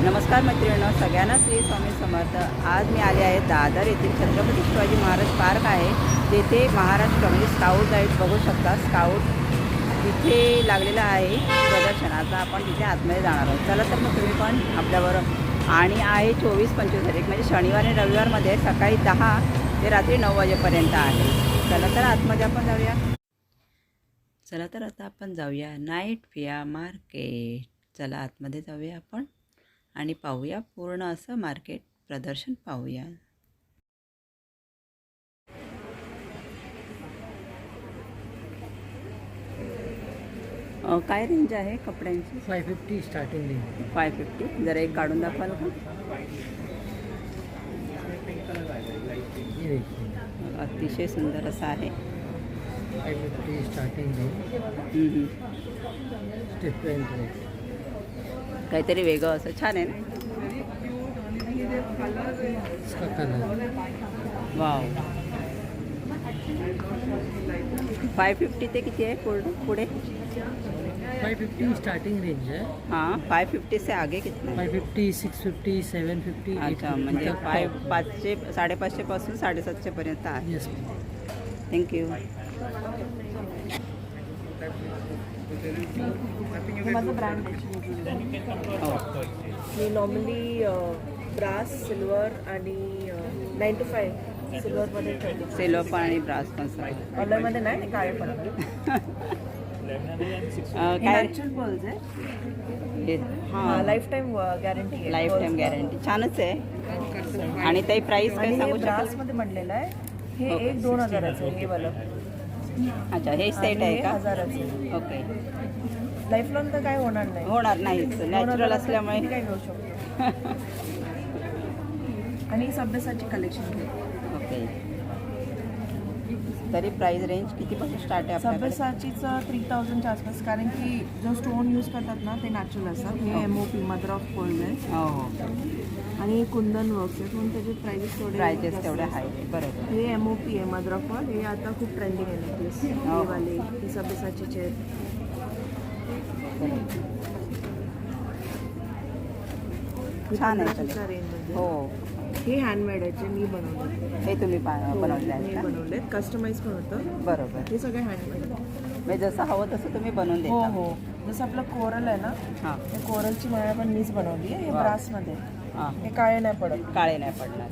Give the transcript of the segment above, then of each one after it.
नमस्कार मैत्रिणींनो, सगळ्यांना श्री स्वामी समर्थ। आज मी आले आहे दादर येथील छत्रपती शिवाजी महाराज पार्क आहे, तेथे महाराष्ट्र म्हणजे स्काउट गाईड बघू शकता। स्काउट तिथे लागलेला आहे प्रदर्शनाचा। आपण तिथे आतमध्ये जाणार आहोत। चला तर मग तुम्ही पण आपल्याबरोबर। आणि आहे 24-25 तारीख म्हणजे शनिवार आणि रविवारमध्ये सकाळी 10 ते रात्री 9 वाजेपर्यंत आहे। चला तर आतमध्ये आपण जाऊया। चला तर आता आपण जाऊया नाईट फिया मार्केट। चला आतमध्ये जाऊया आपण आणि पाहूया पूर्ण असं मार्केट प्रदर्शन पाहूया। काय रेंज आहे कपड्यांची? 550 स्टार्टिंग रेंज। 550 जरा एक काढून दाखवाल का? अतिशय सुंदर असं आहे। 550 स्टार्टिंग रेंज। डिफरेंट रेट, काहीतरी वेगळं असं छान आहे ना। इसका कलर वाव। 550 ते किती आहे पुढे? 550 स्टार्टिंग रेंज है। हाँ, 550 से आगे कितना है? 550, 650, 750। अच्छा, म्हणजे 500 550 पासून 750 पर्यंत आहे। यस। थँक्यू। माझं ब्रँड आहे। मी नॉर्मली ब्रास, सिल्वर आणि 9 to 5 सिल्वरमध्ये ठेवते। सिल्वर पण आणि ब्रास पण सगळं। ऑनलाईनमध्ये नाही, काळे पण काय नॅचरल पर्ल्स आहे। हे? हां, हां, लाईफ टाईम गॅरंटी आहे। Life time guarantee. छानच आहे। आणि ते प्राईस काय आणि हे सांगू शकाल? ब्रासमध्ये बनलेलं आहे। हे ओके. 1-2 हजाराचं आहे हे वालं। अच्छा, हे सेट आहे का? 1000चं आहे। ओके, लाईफ लॉंग तर काय होणार नाही। होणार नाहीच, 2 नॅचरल हजाराचं असल्यामुळे। किती काय घेऊ शकतो। आणि सभ्यसाची कलेक्शन आहे। ओके, तरी प्राइस रेंज कितीपासून स्टार्ट आहे आपल्याकडे? सभ्यसाचीच 3000च्या आसपास, कारण की जो स्टोन यूज करतात ना ते नॅचरल असतात। हे MOP मदर ऑफ गोल्ड आहे हो हो, आणि कुंदन वर्क्स आहेत, म्हणून त्याचे प्राइजेस प्राइजेस तेवढे आहे। बरोबर। हे MOP आहे मदर ऑफ गोल्ड। हे आता खूप ट्रेंडिंग आहे नेकलेस हो. हे वाले। हे सभ्यसाचीचे आहेत। छान आहे 1500च्या रेंजमध्ये। हो, हे हँडमेड आहे, जे मी बनवले। हे तुम्ही बनवले आहेत हे का? बनवलेत, कस्टमाइज पण होतं। बरोबर, हे सगळे हँडमेड। म्हणजे जसं हवं तसं तुम्ही बनवून हो देता? हो, जसं आपलं कोरल आहे ना, हां हे कोरलची माळा पण मीच बनवली आहे। हे वा. ब्रासमध्ये, हां, हे काळे नाही पडत। काळे नाही पडणार।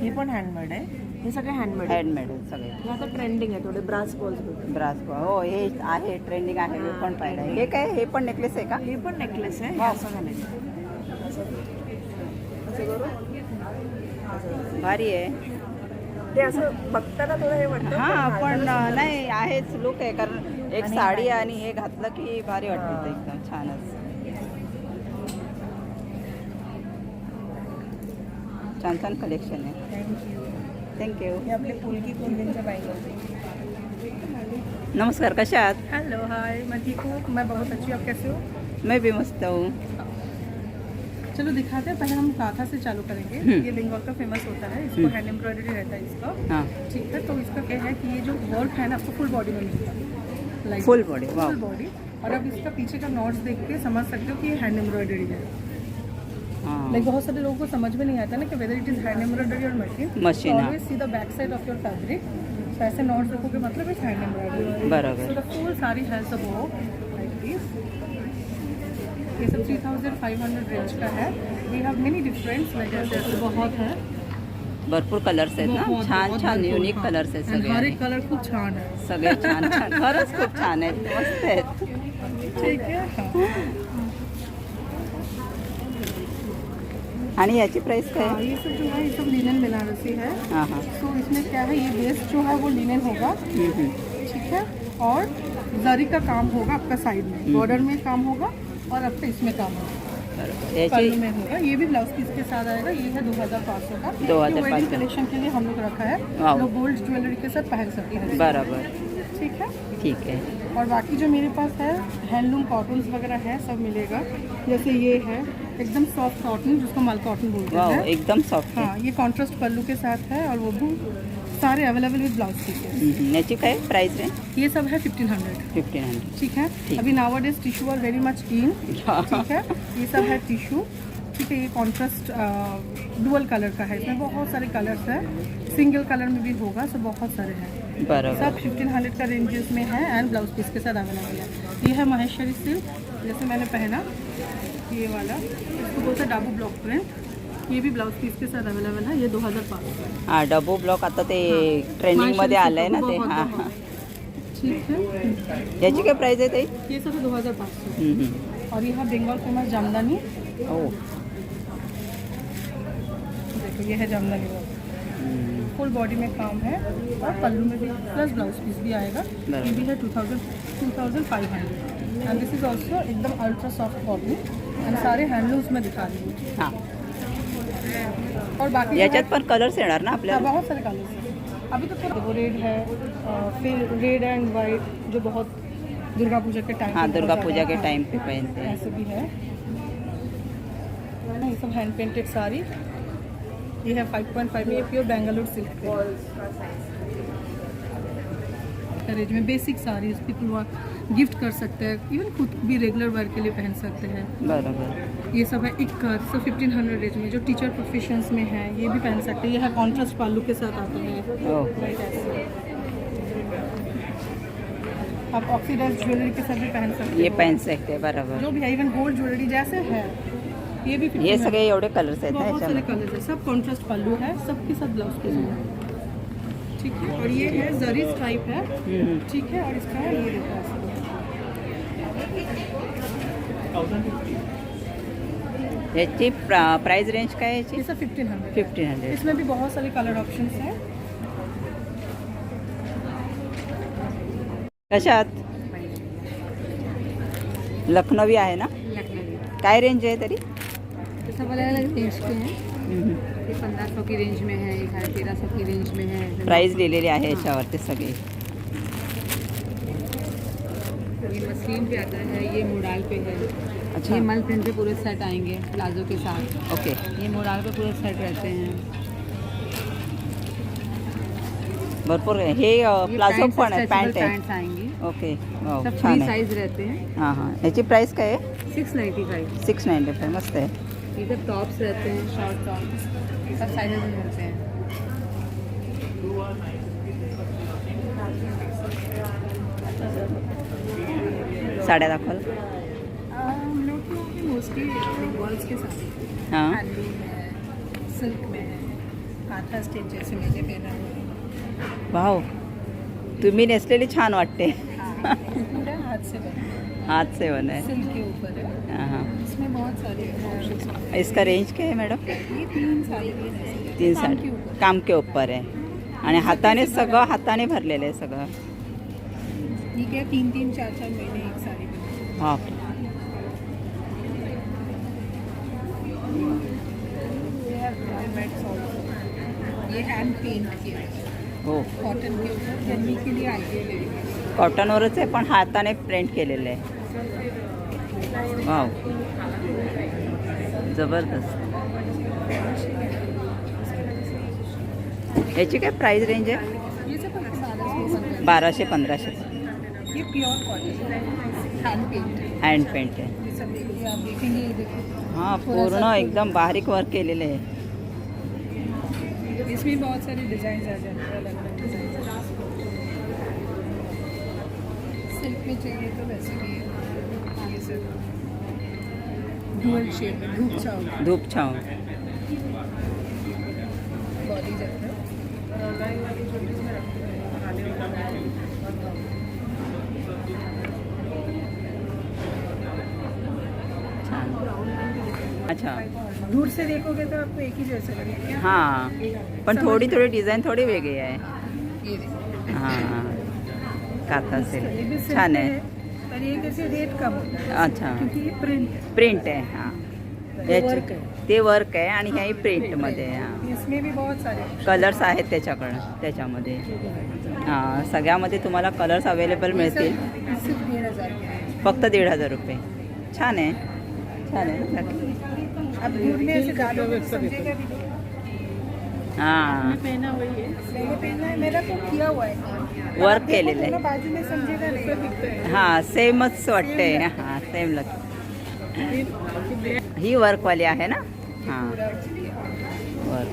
हे पण हँडमेड आहे। हे सगळे हँडमेड आहे। हँडमेड सगळे। हे आता ट्रेंडिंग आहे थोडे ब्रास बॉल्स। ब्रास हो, हे आहे ट्रेंडिंग आहे। हे पण पाहिलं आहे। हे काय, हे पण नेकलेस आहे का? हे पण नेकलेस आहे। वा. असं घालायचं, असं करू, भारी आहे। ते असं बघताना थोडं हे वाटतं। हां, पण घालताना नाही आहेच लुक आहे, कारण एक आणि साडी काय? आणि हे घातलं की भारी वाटतं ते एकदम छानच। छान छान कलेक्शन आहे। थँक्यू। थँक्यू। हे आपले पुलकी कुंदनच्या बँगल्स। नमस्कार, कशा आहात? हेलो हाय, मैं ठीक हूँ। मैं बहुत अच्छी हूँ। आप कैसे हो? मैं भी मस्त हूँ। चलो दिखाते हैं। पहले हम काथा से चालू करेंगे। ये बंगाल का फेमस होता है। इसको हैंड एम्ब्रॉयडरी रहता है इसका। हाँ, ठीक है, तो इसका क्या है कि ये जो वर्क है ना, आपको फुल बॉडी में मिलता है। लाइक फुल बॉडी। वाह, फुल बॉडी। और अब इसका पीछे का नॉट्स देख के समझ सकते हो कि ये हैंड एम्ब्रॉयडरी है। हाँ, लाइक बहुत सारे लोगों को समझ में नहीं आता ना कि whether it is hand embroidery और मशीन। Machine, हाँ। Always see the back side of your fabric. तो ऐसे नॉट्स देखोगे मतलब इट्स हैंड एम्ब्रॉयडरी। बरोबर। So the full sari has the bow like this. ये सब 3500 रेंज का है। We have many differents, like ऐसे बहुत है। भरपूर कलर्स आहेत ना, बहुत- छान बहुत छान भरपूर, युनिक हाँ। कलर्स आहेत And हर सगळे। एक कलर खूप छान है। सगळे छान छान, खरंच खूप छान आहेत, मस्त आहेत। ठीक है, हाँ। आणि याची प्राइस काय हाँ, आहे? ये सब जो है ये सब लिनन बनारसी है। हां हां, तो इसमें क्या है, ये बेस जो है वो लिनन होगा। ठीक है, और जरी का काम होगा आपका साइड में, बॉर्डर में काम होगा और आपका इसमें काम होगा, बरोबर। पल्लू याची में होगा। ये भी ब्लाउज पीस के साथ आएगा। ये है 2500 का। 2500 वेडिंग कलेक्शन के लिए हम लोग रखा है। वाह। लोग गोल्ड ज्वेलरी के साथ पहन सकते हैं। बरोबर, ठीक है, ठीक है। और बाकी जो मेरे पास है हैंडलूम कॉटन्स वगैरह है, सब मिलेगा। जैसे ये है एकदम सॉफ्ट कॉटन, जिसको माल कॉटन बोलते वाह, हैं। एकदम सॉफ्ट है। हाँ, ये कॉन्ट्रास्ट पल्लू के साथ है और वो भी सारे अवेलेबल विद ब्लाउज पीसेस। याची काय प्राइस आहे? ये सब है 1500। 1500. ठीक है। ठीक। अभी nowadays tissue are very much in. ठीक है, ये सब है टिश्यू। ठीक है, ये कॉन्ट्रास्ट डुअल कलर का है, इसमें बहुत सारे कलर्स हैं, सिंगल कलर में भी होगा, सब बहुत सारे हैं। बरोबर. सब 1500 का रेंजेस में है एंड ब्लाउज पीस के साथ अवेलेबल है। ये है महेश्वरी सिल्क, जैसे मैंने पहना ये वाला, इसको बोलते हैं डाबू ब्लॉक प्रिंट। ये भी ब्लाउज पीस के साथ अवेलेबल है। ये 2500। हां, डबो ब्लॉक आता ते ट्रेंडिंगमध्ये आलं आहे ना ते. हां हां. ठीक है, याची काय प्राइस आहे ते? ये सब है 2500। और यहाँ बंगाल फेमस जामदानी, हो. देखो ये है जामदानी वर्क, फुल बॉडी में काम है और पल्लू में भी प्लस ब्लाउज पीस भी आएगा। ये भी है 2500 एंड दिस इज ऑल्सो एकदम अल्ट्रा सॉफ्ट कॉटन एंड सारे हैंडलूम्स में दिखा रही हूँ। हां. और बाकी याच्यात पण कलर्स येणार ना हाँ, आपल्याला? बहुत सारे कलर्स हैं। अभी तो थोड़ा वो रेड है, फिर रेड एंड वाइट जो बहुत दुर्गा पूजा के टाइम हाँ, दुर्गा पूजा के टाइम पे पहनते हैं. ऐसे भी है। ये सब हैंड पेंटेड साड़ी, ये है 5.5 में, ये प्योर बेंगलुरु सिल्क रेंज में बेसिक साड़ी पीपल गिफ्ट कर सकते हैं, इवन खुद भी रेगुलर वेयर के लिए पहन सकते हैं। बरोबर. ये सब है इक्कर, सब 1500 रेंज में, जो टीचर प्रोफेशंस में है ये भी पहन सकते हैं। ये है कॉन्ट्रास्ट पालू के साथ आते हैं। ओह. राइट, ऐसे आप ऑक्सीडाइज ज्वेलरी के साथ भी पहन सकते ये हो। पहन सकते हैं. बरोबर. जो भी है, इवन गोल्ड ज्वेलरी जैसे है, ये भी हे सगळे एवढे कलर्स आहेत ना बहुत सारे याच्यामध्ये? कलर्स है, सब कॉन्ट्रास्ट पल्लू है, सबके साथ ब्लाउज पीस है। ठीक है, और ये है जरी स्ट्राइप है। ठीक है, और इसका है ये देखो ऐसे। याची प्राइस रेंज काय आहे याची? ये सब 1500। 1500. इसमें भी बहुत सारे कलर ऑप्शंस हैं। कशात? लखनवी आहे ना? काय रेंज आहे तरी? ये सब अलग अलग रेंज के हैं। ये 1500 की रेंज में है, एक 1300 की रेंज में है। प्राइस दिलेली आहे याच्यावरती सगळी. ये मस्लिन पे आता है, ये मोडाल पे है। अच्छा. ये मल प्रिंट पे पूरे सेट आएंगे प्लाजो के साथ। ओके. ये मोडाल पे पूरे सेट रहते हैं। भरपूर आहे. हे ये प्लाझो पैंट्स, पण आहे, स्ट्रेचेबल पॅन्ट आहे. पैंट्स आएंगी। ओके. वाव, सब छान फ्री आहे. साइज रहते हैं। हां हां. याची प्राइस काय आहे? 695। 695. मस्त आहे. ये सब टॉप्स रहते हैं, शॉर्ट टॉप्स, सब साइजेस में मिलते हैं। साड्या दाखवाल? हम लोग तो मोस्टली बॉल्स के साथ हां. हैंडलूम है, सिल्क में है, काथा स्टिच जैसे मैंने पहना हुआ है। वाव, तुम्ही नेसलेली छान वाटते. पूरा हाथ से बना हाथ से बना है. सिल्क के ऊपर है। हां हां. इसमें बहुत सारे ऑप्शंस हैं। इसका रेंज क्या है मैडम? ये 3 साड़ी के जैसे 3 काम साड़ी के ऊपर। काम के ऊपर आहे. आणि हाताने सगळं हाताने भरलेलं आहे सगळं. ये क्या 3-3, 4-4 महीने एक साड़ी में। हाँ. ये हैंड पेंट किया है हो. कॉटन के ऊपर, गर्मी के लिए आइडियल है। कॉटनवरच आहे पण हाताने प्रिंट केलेलं आहे. वाव, जबरदस्त. याची काय प्राइस रेंज आहे? ये सब 1200। 1200-1500. ये pure cotton hand paint. Hand paint आहे. ये सब देखिए, आप देखेंगे ये देखो। हां, पूर्ण एकदम बारीक वर्क केलेलं आहे. इसमें बहुत सारे डिजाइन आ जाते हैं, अलग अलग डिजाइन। सिल्क में चाहिए तो वैसे भी है। ये सब डुअल शेड में धूप छाव धूप छाव. बॉडी जाता है। छान. अच्छा. दूर से देखोगे तो आपको एक ही जैसे लगेगा। हां, पण थोडी थोडी डिझाईन थोडी वेगळी आहे. ये देखो, हां, काथा ये सिल्क भी सिल्क छान है, आहे. पर ये कैसे रेट कम होता है अच्छा. क्योंकि ये प्रिंट है। प्रिंट आहे. हां, ये वर्क है। ते वर्क आहे आणि ह्याही प्रिंटमध्ये आहे. हां, इसमें भी बहुत सारे कलर्स आहेत त्याच्यामध्ये. हां, सगळ्यामध्ये तुम्हाला कलर्स अवेलेबल मिळतील. सिर्फ 1500 के हैं। फक्त 1500 रुपये. छान आहे. छान आहे ना. अब दूर में ऐसे डालोगे तो समझेगा भी नहीं। हां पहना वही है। मैंने पहना है, मेरा तो किया हुआ है काम। वर्क देखो केलेलं थोड़ा आहे बाजू में समझेगा नहीं तो दिखता है। हां सेमच वाटते हां सेम लग ही वर्कवाली आहे ना हां वर्क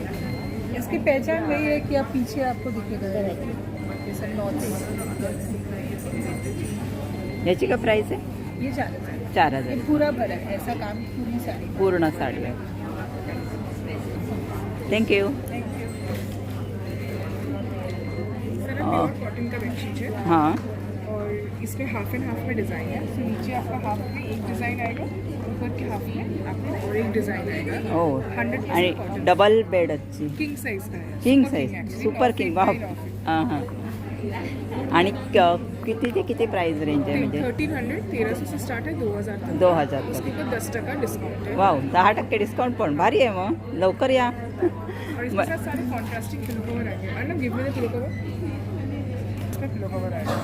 इसकी पहचान वही है कि आप पीछे आपको दिखेगा ये सब नॉट्स। याची का प्राइस आहे ये 4,000 4,000 ये पूरा भरा है, ऐसा काम पूरी साड़ी। पूर्ण साडी आहे थँक्यू सर प्योर कॉटन का बेडशीट है हां और इसमें हाफ एंड हाफ में डिज़ाइन है। तो नीचे आपका हाफ में एक डिज़ाइन आएगा, ऊपर के हाफ में आपको और एक डिज़ाइन आएगा। हो 100% आणि कॉटन, डबल बेडची किंग साइज का है। King Super size actually, super North king East वाह by North East. हां हां आणि किती ते किती प्राइस रेंज आहे म्हणजे 1300 से स्टार्ट है 2000 तक। 2000 उसके ऊपर 10% डिस्काउंट है वाव 10% डिस्काउंट पण भारी आहे मग लवकर या और इसके साथ सारे कॉन्ट्रास्टिंग पिलो कवर आएंगे। और ना give me the pillow cover, इसमें पिलो कवर आएगा।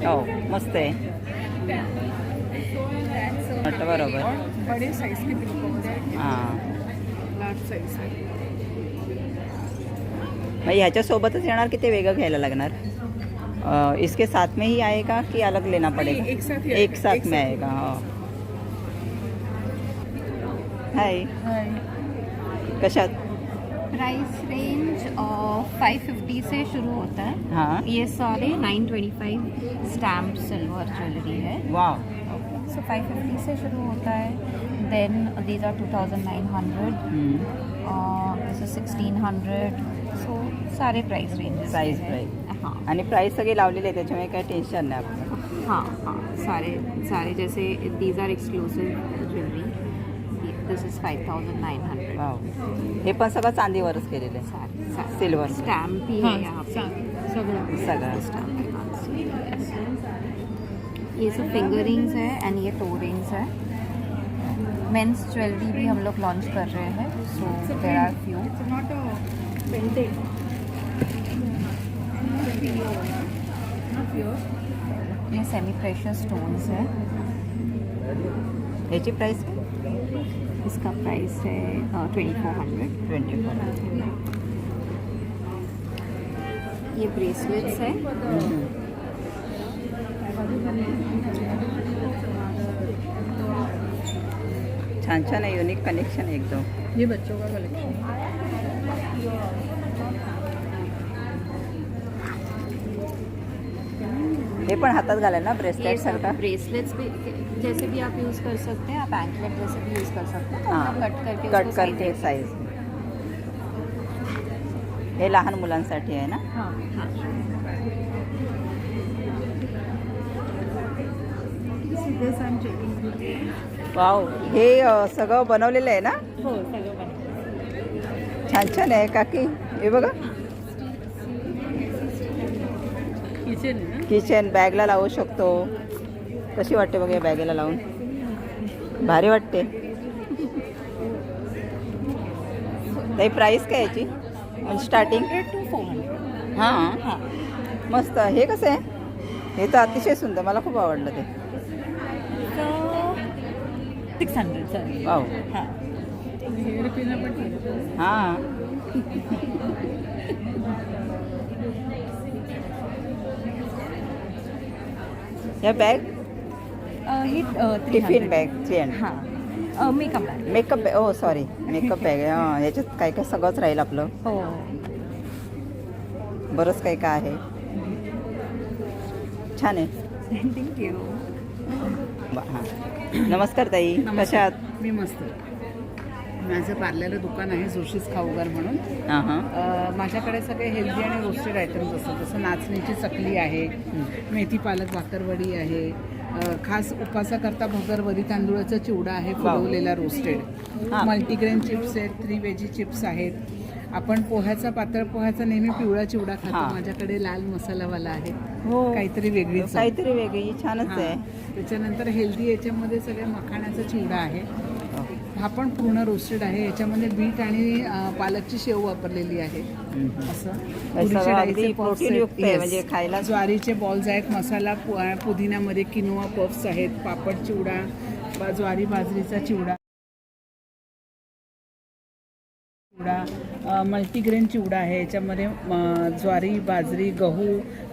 हो मस्त आहे बरोबर और बड़े साइज के पिलो कवर आएंगे, हां लार्ज साइज है। मग ह्याच्यासोबतच येणार की ते वेगळं घ्यायला लागणार इसके साथ में ही आएगा कि अलग लेना पड़ेगा नहीं, एक साथ ही एक आएगा, साथ एक में साथ। आएगा हाँ हाय कशात प्राइस रेंज 550 से शुरू होता है। हाँ ये सारे 925 स्टैम्प सिल्वर ज्वेलरी है। वाव सो 550 से शुरू होता है। Then these are 2900, this is 1600। So सारे प्राइस रेंजेस साइज प्राइस हाँ आणि प्राइस सगळे लावलेले आहे त्याच्यामुळे काही टेन्शन नाही आपलं हाँ हाँ सारे सारे जैसे these are exclusive jewellery, this is 5900। Wow हे पण सगळं चांदीवरच केलेलं आहे सारे सारे सिल्वर स्टैम्प ही है यहाँ पे। सगळं ये सब फिंगर रिंग्स है एंड ये टो रिंग्स है। मेंस ज्वेलरी भी हम लोग लॉन्च कर रहे हैं। So there are few. It's not a pendant. ये सेमी प्रेशियस स्टोन्स है। ह्याची प्राइस इसका प्राइस है 2400। 24 ये ब्रेसलेट्स है। छान छान आहे युनिक कनेक्शन आहे एकदम ये बच्चों का कलेक्शन है। हे पण हातात घालायला ना ब्रेसलेट सारखा ब्रेसलेट्स भी जैसे भी आप यूज़ कर सकते हैं, आप एंकलेट जैसे भी यूज़ कर सकते हैं। तो हाँ, हम कट करके कट उसको करके साईज हे लहान मुलांसाठी आहे ना हाँ हाँ वाव हे सगळं बनवलेलं आहे ना हो सगळं बनवलं। छान छान आहे काकी हे बघा किचन है ना। किचन बॅगला लावू शकतो कशी वाटते बघा या बॅगेला लावून भारी वाटते ताई प्राईस काय याची स्टार्टिंग 100 to 400। हां हाँ मस्त हे कसं आहे हे तर अतिशय सुंदर मला खूप आवडलं ते 600 सर। वाव हाँ हेयर पिन पण केलं। हां या बॅग ही टिफिन बॅगची आहे हाँ मेकअप बॅग। मेकअप बॅग हो सॉरी मेकअप बॅग आहे हां याच्यात काय काय सगळंच राहील आपलं हो बरंच काही काय आहे छान आहे थँक्यू। हां नमस्कार ताई कशा आहात मी मस्त. माझं पार्लरचं दुकान आहे जोशीस खाऊगर म्हणून. हां हां माझ्याकडे सगळे हेल्दी आणि रोस्टेड आयटम्स असतात. जसं नाचणीची चकली आहे, मेथी पालक भाकरवडी आहे, खास उपासाकरता भगर वरी तांदूळाचा चिवडा आहे फुलवलेला रोस्टेड, हां. मल्टीग्रेन चिप्स आहेत, 3 वेजी चिप्स आहेत. आपण पोह्याचा पातळ पोह्याचा नेहमी पिवळा चिवडा खातो, हां. माझ्याकडे लाल मसालावाला आहे. हो काहीतरी वेगळी चव. काहीतरी वेगळी छानच हां. आहे त्याच्यानंतर हेल्दी याच्यामध्ये सगळ्या मखाण्याचा चिवडा आहे. हा पण पूर्ण रोस्टेड आहे. याच्यामध्ये बीट आणि पालकची शेव वापरलेली आहे. असं तुरीच्या सगळं डाळीचे अगदी puffs प्रोटीनयुक्त आहे आहेत. म्हणजे खायला ज्वारीचे बॉल्स आहेत, मसाला पुदिन्यामध्ये किनोआ पफ्स आहेत, पापड चिवडा, ज्वारी बाजरीचा चिवडा. चिवडा मल्टीग्रेन चिवडा आहे. याच्यामध्ये ज्वारी, बाजरी, गहू,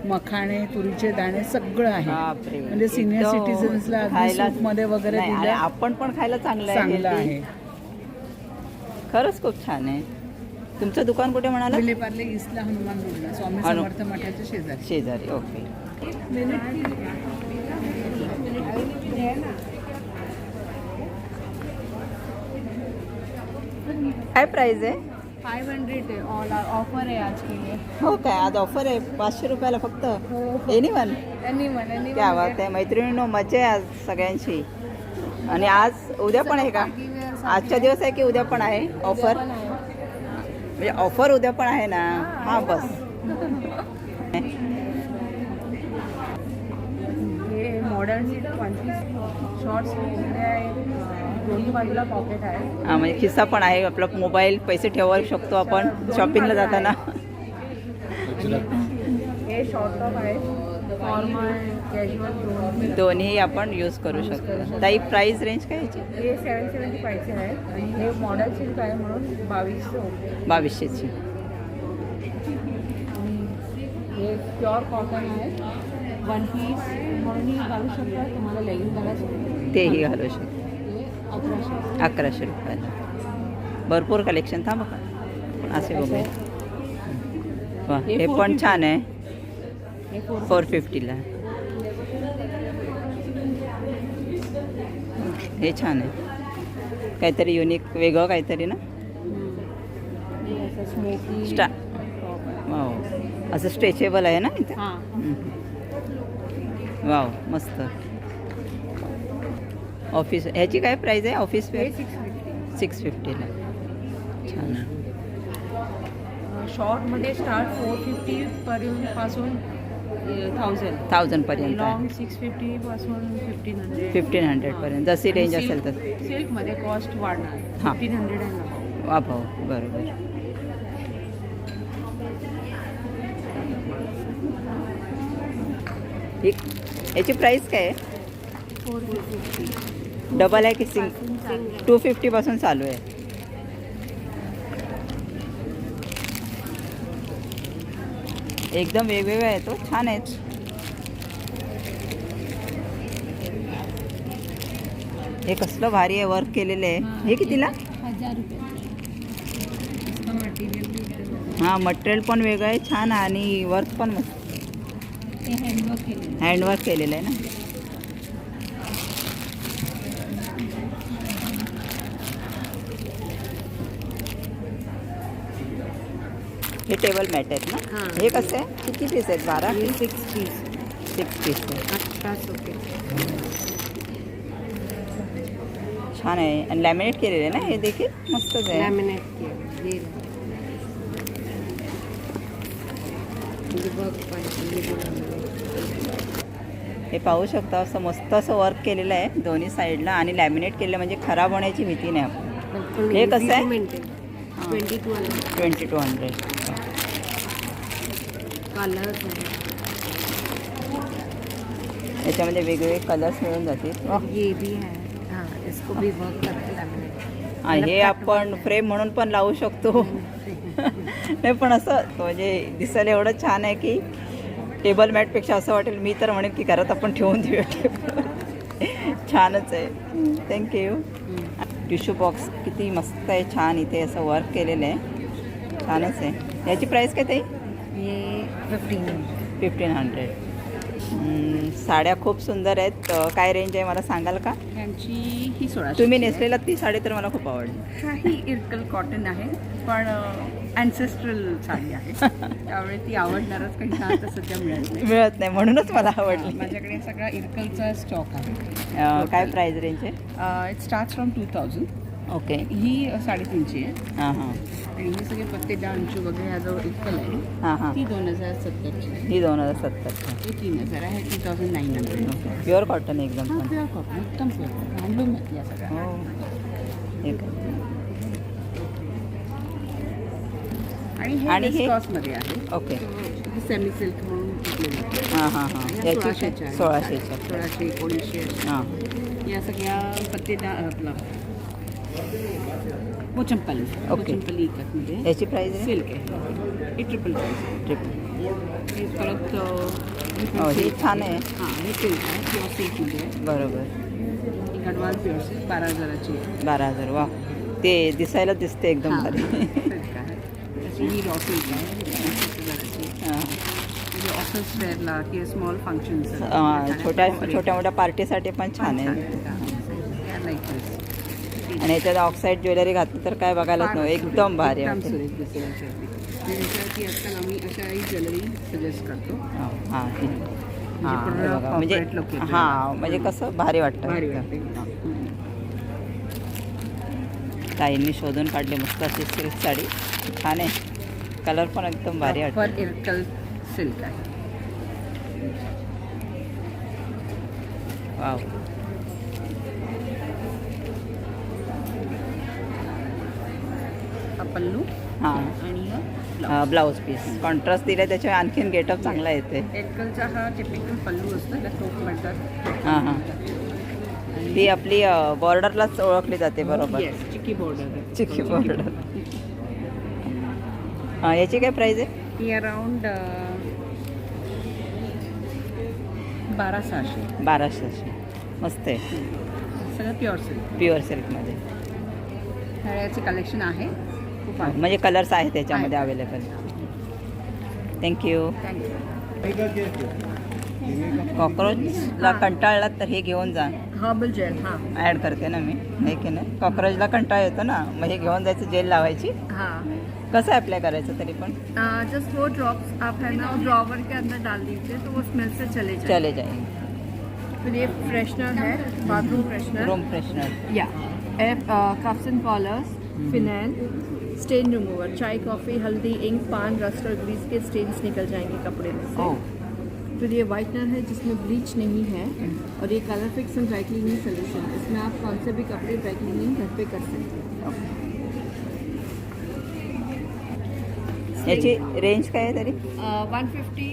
मखाणे, तुरीचे दाणे सगळं आहे. बापरे. म्हणजे सिनियर एकदम सिटीजन्सला अगदी खायला सूपमध्ये वगैरे नाही, आणि दिलं आपण पण खायला चांगलं चांगलं healthy. आहे. खरंच खूप छान आहे. तुमचं दुकान कुठे म्हणाला? विलेपार्ले ईस्टला हनुमान रोडला स्वामी समर्थ मठाच्या शेजारी. शेजारी. ओके. काय प्राइस आहे? 500 है ऑल ऑफर है आज के लिए. हो काय, आज ऑफर आहे 500 रुपयाला फक्त. एनीवन. एनी क्या बात आहे मैत्रिणींनो, मजा आहे आज सगळ्यांची. आणि आज उद्या पण आहे का? आजचा दिवस आहे की उद्या पण आहे ऑफर? म्हणजे ऑफर उद्या पण आहे ना? हां बस. हे मॉडर्न सीट 25 शॉर्ट्स दोन्ही बाजूला पॉकेट आहे. हां म्हणजे खिस्सा पण आहे, आपला मोबाईल पैसे ठेवू शकतो आपण शॉपिंगला जाताना. हे शॉर्ट टॉप आहे फॉर्मल कॅज्युअल दोन्ही आपण यूज करू शकतो. ताई प्राईस रेंज काय याची? हे 775 आहे आणि हे मॉडल सिल्क आहे म्हणून 2200. 2200ची. हे प्युअर कॉटन आहे. वन पीस म्हणूनही घालू शकता, तुम्हाला लेगिंग घालायचं तेही घालू शकतो. हे 1100. 1100 रुपयाला. भरपूर कलेक्शन. थांबा का असे बघूया. वा हे पण छान आहे. हे 450ला. हे छान आहे, काहीतरी युनिक वेगळं काहीतरी ना. हे असं स्मोकी स्टा वाव, असं स्ट्रेचेबल आहे ना इथे. हां. वाव मस्त. ऑफिस ह्याची काय प्राईस आहे? ऑफिस हे वेअर 650. 650ला. छान आहे. शॉर्टमध्ये स्टार्ट 450 पासून 1000 पर्यंत आहे. लॉंग 650 पासून 1500. 1500 पर्यंत जशी रेंज असेल तर. सिल्कमध्ये कॉस्ट वाढणार. हां. 1500 आहे. वा भाऊ बरोबर. ठीक. याची प्राईस काय आहे? 450. डबल आहे की सिंग? 250 पासून चालू आहे. एकदम वेगवेगळा आहे तो. छान आहेत. हे कसलं भारी आहे, वर्क केलेलं आहे. हे कितीला? 1000 रुपये. हां मटेरियल पण वेगळं आहे, छान आहे आणि वर्क पण मस्त. ते हँडवर्क केलेलं. हँडवर्क केलेलं आहे ना. हे टेबल मॅट आहेत ना. हां. हे कसं आहे? किती पीस आहेत? 12 हे पीस? 6 पीस. 6 पीस आहे. 18 रुपये. छान आहे आणि लॅमिनेट केलेलं आहे ना. हे देखील मस्तच आहे. लॅमिनेट केलं. हे पाहू शकता, असं मस्त असं वर्क केलेलं आहे दोन्ही साईडला आणि लॅमिनेट केलेलं म्हणजे खराब होण्याची भीती नाही आपण. हे कसं आहे? 2200. याच्यामध्ये वेगवेगळे कलर्स मिळून जातील. ये भी है. हाँ, इसको भी वर्क करके लैमिनेट. हे आपण फ्रेम म्हणून पण लावू शकतो. नाही पण असं म्हणजे दिसायला एवढं छान आहे की टेबल मॅटपेक्षा असं वाटेल, मी तर म्हणेन की घरात आपण ठेवून देऊया. छानच आहे. थँक्यू. टिश्यू बॉक्स किती मस्त आहे, छान. इथे असं वर्क केलेलं आहे, छानच आहे. याची प्राईस काय ताई? ये 1500. साड्या खूप सुंदर आहेत. काय रेंज आहे मला सांगाल का? यांची ही 1600. तुम्ही नेसलेला ती साडी तर मला खूप आवडली. हा ही इरकल कॉटन आहे, पण अँसेस्ट्रल साडी आहे. त्यामुळे ती आवडणारच काही ना आता सध्या मिळत नाही. मिळत नाही म्हणूनच मला आवडली. माझ्याकडे सगळा इरकलचा स्टॉक आहे. काय प्राईस रेंज आहे? It start from 2000. ओके. ही 350 आहे. हां हां आणि हे सगळे पत्ते अंचू वगैरे हा जो इरकल आहे हां हां. ती 2070ची. ही 2070. ही 3000 आहे. 2900. प्युअर कॉटन एकदम हा पण. प्युअर कॉटन, एकदम प्युअर हँडलूम आहे या सगळ्या. हो. एक आणि हे मध्ये आहे. ओके. सेमी सिल्क म्हणून विकलेली आहे. हां हां हां. याची 1600च्या आहे. 1600च्या. 1600, 1900 हां. या सगळ्या पत्तेदार आपला वो चंपल है, वो ओके. चंपल इकतमध्ये याची प्राईस आहे सिल्क आहे हे ट्रिपल प्राइस ट्रिपल. हे परत हो हे छान आहे. हां हे सिल्क आहे प्युअर सिल्कमध्ये आहे बरोबर. एक ॲडव्हान्स प्युअर सिल्क 12,000ची आहे 12,000. वा ते दिसायला दिसते एकदम हां, भारी. सिल्क आहे त्याची ही रॉ सिल्क आहे हां. म्हणजे ऑफिस वेअरला किंवा स्मॉल फंक्शन्स छोट्या मोठ्या पार्टीसाठी पण छान आहे. आणि याच्यात ऑक्साईड ज्वेलरी घातली तर काय बघायलाच नाही एकदम भारी एकदम वाटेल. सुरेख दिसेल याच्यावरती. आणि याच्यावरती आजकाल आम्ही अशाही ज्वेलरी सजेस्ट करतो हां ठीक. हां हे पूर्ण बघा म्हणजे corporate look येते. हां म्हणजे कसं भारी वाटतं. भारी वाटते ताईंनी शोधून काढली मस्त अशी सिल्क साडी छान आहे. कलर पण एकदम भारी वाटतं. पर इरकल सिल्क आहे वाव. हा पल्लू हां आणि हा ब्लाऊज पीस कॉन्ट्रास्ट दिला त्याच्यामुळे आणखीन गेटअप चांगला येते. इरकलचा हा टिपिकल पल्लू असतो त्याला टोप म्हणतात. हां हां ती आपली बॉर्डरलाच ओळखली जाते बरोबर. Yes chikki border chikki border. याची काय प्राईज आहे? ही अराउंड 12,600 1200. मस्त आहे. सगळं प्युअर सिल्क प्युअर सिल्कमध्ये. याचे कलेक्शन आहे खूप आहे. म्हणजे कलर्स आहेत त्याच्यामध्ये अवेलेबल. थँक्यू. कॉक्रोचला कंटाळलात तर हे घेऊन जा. हर्बल जेल हां ॲड करते ना मी हे की नाही. कॉक्रोचला कंटाळा येतो ना मग हे घेऊन जायचं जेल लावायची. हाँ कसं अप्लाय करायचं तरी पण जस्ट 4 ड्रॉप्स आप है ना ड्रॉवर के अंदर डाल दीजिए तो वो स्मेल से चले जाए. चले जाईल. फिर ये फ्रेशनर है, बाथरूम फ्रेशनर. Room freshener. या कफ्स एंड कॉलर्स, फिनाइल, स्टेन रिमूवर, चाय कॉफ़ी, हल्दी, इंक, पान, रस्ट और ग्रीस के स्टेन्स निकल जाएंगे कपड़े में से. ओह फिर ये वाइटनर है जिसमें ब्लीच नहीं है और ये colour fix end dry cleaning solution. इसमें आप कौन से भी कपड़े ड्राई क्लीनिंग घर पे कर सकते हैं. याची रेंज काय आहे तरी? 150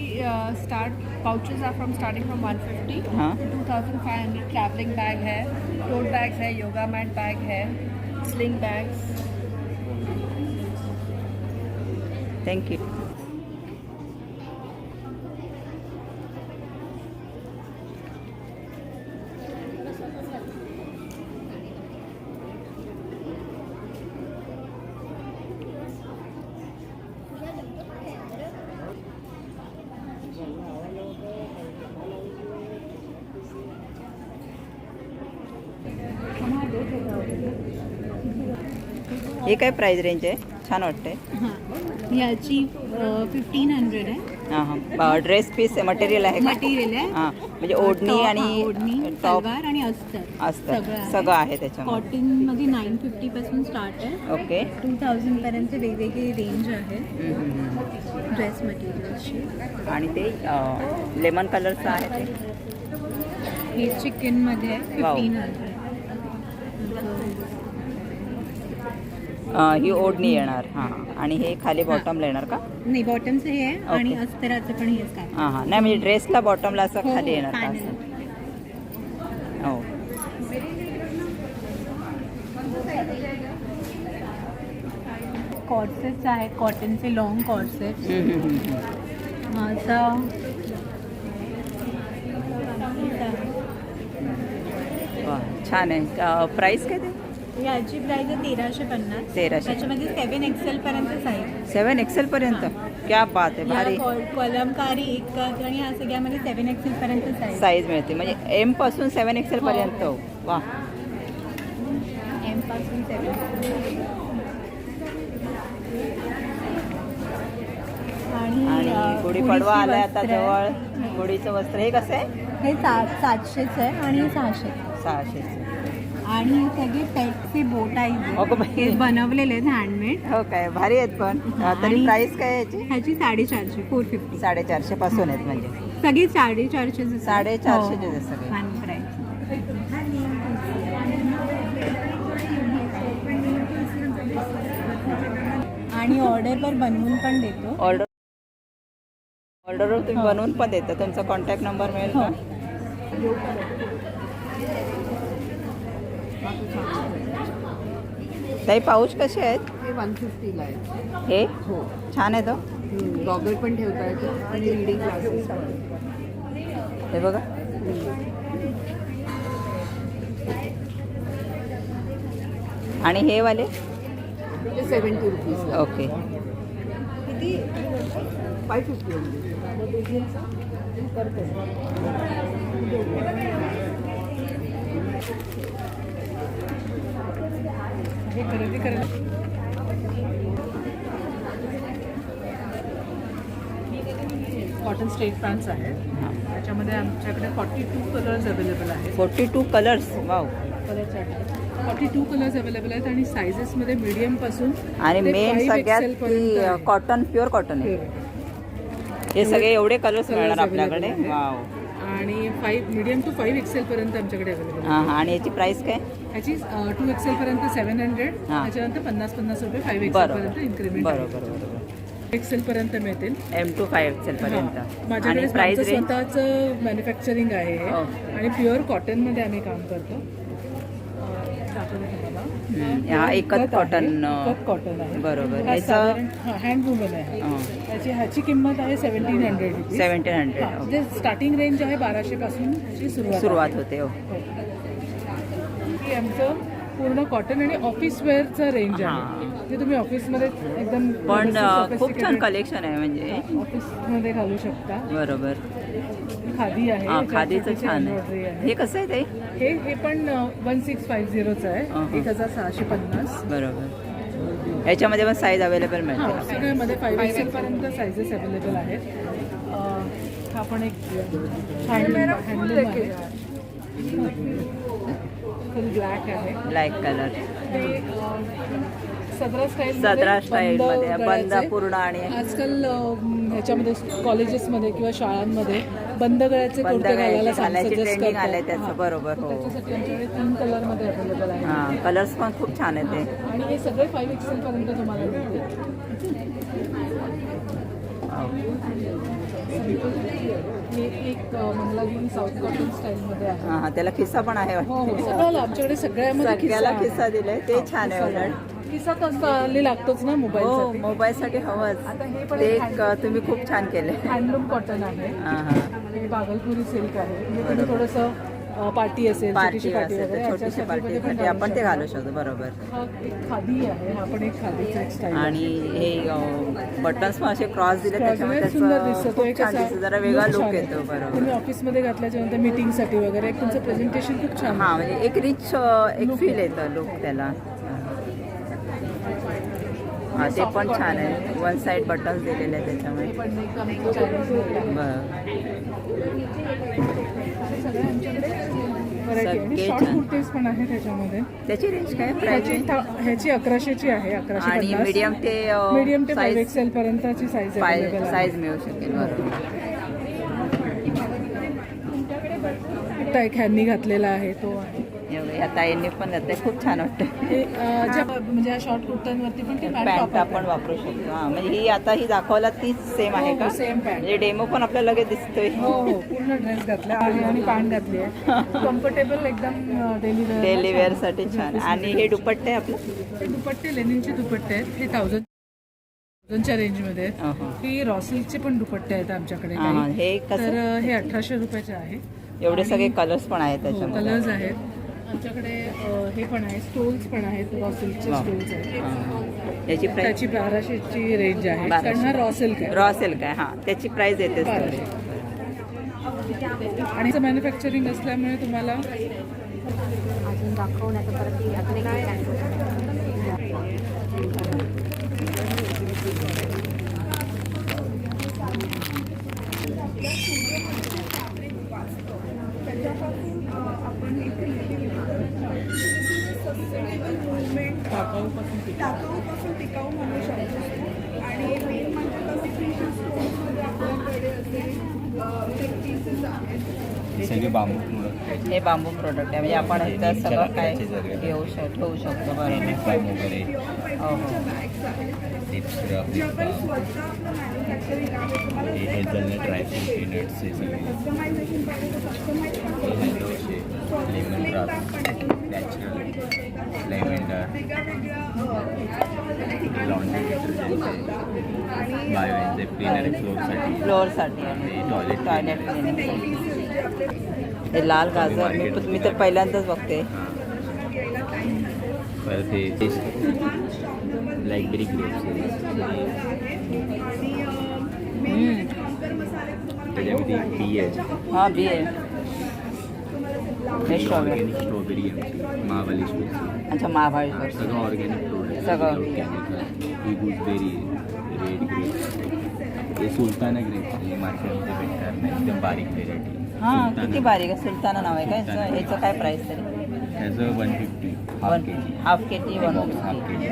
start pouches are from starting from 150 हाँ. 2500. ट्रैवलिंग बैग है, टोट बैग्स है, योगा मैट बैग है, स्लिंग बैग्स. थँक्यू. हे काय प्राईस रेंज आहे? छान वाटते. हां याची 1500 आहे. हां हां ड्रेस पीस मटेरियल आहे का? मटेरियल आहे. हां म्हणजे ओढणी आणि ओढणी, टॉप सलवार आणि अस्तर असतं सगळं सगळं आहे त्याच्यामध्ये. कॉटनमध्ये 950 पासून स्टार्ट आहे. ओके. 2000 पर्यंत वेगवेगळी रेंज आहे हम्म, हम्म, हम्म. ड्रेस मटेरियलची. आणि ते लेमन कलरचं आहे ते. हे चिकनमध्ये आहे वाव. 1500. ही ओढणी येणार. हां आणि हे खाली बॉटमला येणार का? नाही बॉटमचं हे आहे आणि ओके. अस्तराचं पण हेच काय. हां हां नाही म्हणजे ड्रेसला बॉटमला असं हो, खाली हो, येणार का panel. असं? हो. कॉर्सेट्स आहेत कॉटनचे लॉंग कॉर्सेट्स. हम्म, हम्म, हम्म. असा वा छान आहे. प्राईस काय ते? याची प्राइस आहे 1350. 1350. त्याच्यामध्ये 7 XL पर्यंत साईज. 7 XL पर्यंत. क्या बात आहे. भारी कलमकारी एक आणि ह्या सगळ्यामध्ये 7 XL पर्यंत साईज. साईज मिळते म्हणजे एम पासून 7 XL पर्यंत. वा एम पासून 7. आणि गुढीपाडवा आलाय आता जवळ. गुढीचं वस्त्र हे कसं आहे? हे 700च आहे आणि हे 600. 600. आणि हे सगळे पेटचे बोट अगं बाई. हे बनवलेले आहेत हँडमेड. हो काय भारी आहेत पण. तरी आणि प्राईस काय आहे याची? ह्याची 450 450. 450 पासून आहेत म्हणजे सगळी 450 450 चे सगळे. आणि प्राईस. आणि ऑर्डरवर बनवून पण देतो. ऑर्डरवर तुम्ही बनवून पण देता. तुमचा कॉन्टॅक्ट नंबर मिळेल का? ताई पाऊच कसे आहेत हे 150ला आहे. हे हो. छान आहे तो गॉगल पण ठेवता येतो आणि रिडिंग ग्लासेस पण. हे बघा आणि हे वाले ते 70 रुपीज. ओके किती 550 only. हे खरेदी करायला कॉटन स्ट्रेट पॅन्ट्स आहेत. त्याच्यामध्ये आमच्याकडे 42 कलर्स अवेलेबल आहेत. 42 कलर्स वाव 42 कलर्स अवेलेबल आहेत आणि सायझेसमध्ये मीडियमपासून आणि ते मेन 5 सगळ्यात XL पर्यंत की आहे. कॉटन प्युअर कॉटन आहे Pure. हे सगळे एवढे कलर्स Colours मिळणार आपल्याकडे available आहेत. वाव आणि 5 मीडियम टू 5 XL पर्यंत आमच्याकडे अवेलेबल हां हां आणि याची प्राइस काय ह्याची 2 XL पर्यंत 700. हां. त्याच्यानंतर 50 रुपये 5 XL बरोबर पर्यंत इन्क्रीमेंट बरोबर बरोबर XL पर्यंत मिळतील. M to 5 XL पर्यंत हां. माझ्याकडे आणि प्राइस आमचं रेंज स्वतःचं मॅन्युफॅक्चरिंग आहे हे. ओके. आणि प्युअर कॉटनमध्ये आम्ही काम करतो. दाखवते तुम्हाला. हा एकच इकत कॉटन आहे. इकत कॉटन आहे. बरोबर हा याचं साधारण हँडवूमन आहे. ह्याची किंमत आहे 1700 रुपीज. 1700 जे स्टार्टिंग रेंज आहे 1200 पासून सुरुवात होते हो ही आमचं पूर्ण कॉटन आणि ऑफिस वेअरचं रेंज आहे. जे तुम्ही ऑफिसमध्ये एकदम पण खूप छान कलेक्शन आहे म्हणजे ऑफिसमध्ये घालू शकता. बरोबर खादी आहे. हां याच्यात खादीचं छोटीशी छान embroidery आहे हे कसं आहे ते हे पण 1650चं आहे. 1650. बरोबर याच्यामध्ये पण साईज अवेलेबल मिळते सगळ्यामध्ये 5 XL पर्यंत सायझेस अवेलेबल आहेत. हा पण एक हँडलूम आहे. फुल ब्लॅक आहे. ब्लॅक कलर ते सदरा स्टाईलमध्ये बंद पूर्ण आणि आजकाल ह्याच्यामध्ये कॉलेजेसमध्ये किंवा शाळांमध्ये बंद गळ्याचे बंद कुर्ते घालायला घालायची suggest ट्रेंडिंग आलंय करतात. त्याचं हां. बरोबर हो त्याच्यासाठी आमच्याकडे 3 कलरमध्ये अवेलेबल आहे. हां कलर्स पण खूप छान आहेत ते आणि हे सगळे 5 XL पर्यंत तुम्हाला मिळतील. हे एक मंगलागिरी साऊथ कॉटन स्टाईलमध्ये आहे. हां हां त्याला खिस्सा पण आहे हो हो सगळ्याला आमच्याकडे सगळ्यामध्ये सगळ्याला आहे. खिस्सा दिलाय ते छान आहे उलट किस्सा कसं लागतोच ना हो मोबाईल. मोबाईलसाठी हवंच आता हे पण ते एक एक तुम्ही खूप छान केले हँडलूम कॉटन आहे. हां हां हे बागलपुरी सिल्क आहे. म्हणजे तुम्ही थोडंसं पार्टी असेल छोटीशी पार्टी पार्टी असेल वगैरे तर छोटीशी ह्याच्यासाठी पण पार्टीसाठी आपण ते घालू शकतो बरोबर. हा एक खादी आहे. हा पण एक खादीचा एक स्टाईल आणि हे बटन्स पण असे क्रॉस दिले त्याच्यामुळे सुंदर दिसतो. त्याचं तो खूप एक छान असा दिसतो जरा वेगळा look लुक छान येतो आहे. बरोबर तुम्ही ऑफिसमध्ये घातल्याच्या नंतर मीटिंगसाठी वगैरे एक तुमचं प्रेझेंटेशन खूप छान हां म्हणजे एक रिच एक फील येतं लुक त्याला. हां ते पण छान आहे. वन साईड बटन्स दिलेले आहेत त्याच्यामुळे हे पण एक आमचं Chinese आहे. बरं सगळे आमच्याकडे व्हरायटी आणि सगळे शॉर्ट छान. कुर्तीज पण आहे त्याच्यामध्ये. त्याची रेंज काय प्राइस ह्याची 1100ची आहे. आणि 1150. मीडियम ते मीडियम ते 5 साईज XL पर्यंतची साईज अवेलेबल आहे. साईज मिळू शकेल बरोबर. आता एक ह्यांनी घातलेला आहे तो आहे. एवढं या ताईंनी पण घातलंय खूप छान वाटतं. हे ज्या म्हणजे ह्या शॉर्ट कुर्त्यांवरती पण ती पॅन्ट पॅन्ट वापरतात. आपण वापरू शकतो हां म्हणजे ही आता ही दाखवला तीच सेम आहे हो, का सेम पॅन्ट. म्हणजे डेमो पण आपल्याला लगेच दिसतोय हो हो पूर्ण ड्रेस घातला आहे आणि पॅन्ट घातली आहे. कम्फर्टेबल एकदम डेली वेअर. डेली वेअरसाठी छान. आणि हे दुपट्टे आपलं हे दुपट्टे लेनिनचे दुपट्टे आहेत. हे 1000च्या रेंजमध्ये आहेत. अहं. ही रॉसिलचे पण दुपट्टे आहेत आमच्याकडे हां, काही. हे कसं? तर हे 1800 रुपयाचे आहे. एवढे सगळे कलर्स पण आहेत त्याच्यामध्ये कलर्स आहेत आमच्याकडे. हे पण आहे स्टोल्स पण आहेत. रॉसिलचे वा. स्टोल्स आहेत. हां. त्याची प्राइस त्याची 1200ची रेंज आहे. कारण हा रॉ सिल्क आहे. रॉ सिल्क आहे हां त्याची प्राइस येतेच थोडी. आणि मॅन्युफॅक्चरिंग असल्यामुळे तुम्हाला अजून दाखवण्याचं परत ती अजून एक टाकाऊपासून टिकाऊ म्हणू शकतो. आणि मेन म्हणजे कसं फिनिशिंग स्टोन्समध्ये आपल्याकडे असे पीसेस आहेत. सगळे बांबू प्रोडक्ट हे बांबू प्रोडक्ट आहे म्हणजे आपण इथं सगळं काय लाकडाचे घेऊ ठेवू शकतो बरोबर. लिप बाम वगैरे हो हो बॅग्स आहेत लिप स्क्रब जे लिप आपण बाम स्वतः आपलं मॅन्युफॅक्चरिंग आहे. तुम्हाला हे हेझलनट ड्रायफ्रूट पीनट्स हे सगळे कस्टमायझेशन पाहिजे तर कस्टमाइज पण हे हॅलोशे लेमन ड्राफ्ट नॅचरल लेमन वेगळ्या वेगळ्या लॉन्ड्री डिटर्जंट आहे, बायोएनचे क्लीनर फ्लोअरसाठी, फ्लोअरसाठी आणि टॉयलेट टॉयलेट हे लाल गाजर मी तर पहिल्यांदाच बघते. परत हे ब्लॅकबेरी ग्रेप्स त्याच्यामध्ये टी आहे, हां बी आहे. हे स्ट्रॉबेरी. ऑर्गॅनिक स्ट्रॉबेरी आहे, महाबली स्ट्रॉबेरी, अच्छा महाबळेश्वर सगळं ऑर्गॅनिक फ्रूट आहे, सगळं. ऑर्गॅनिक. ही गुजबेरी आहे, रेड ग्रेप्स, हे सुलताना ग्रेप्स आहे, मार्केटमध्ये भेटणार नाही, एकदम बारीक व्हेरायटी. हां किती बारीक आहे. सुलताना नाव आहे का याचं? याचं काय प्राईस तरी? त्याचं 150 हाफ के जी, हाफ के जी बॉक्स हाफ के जी,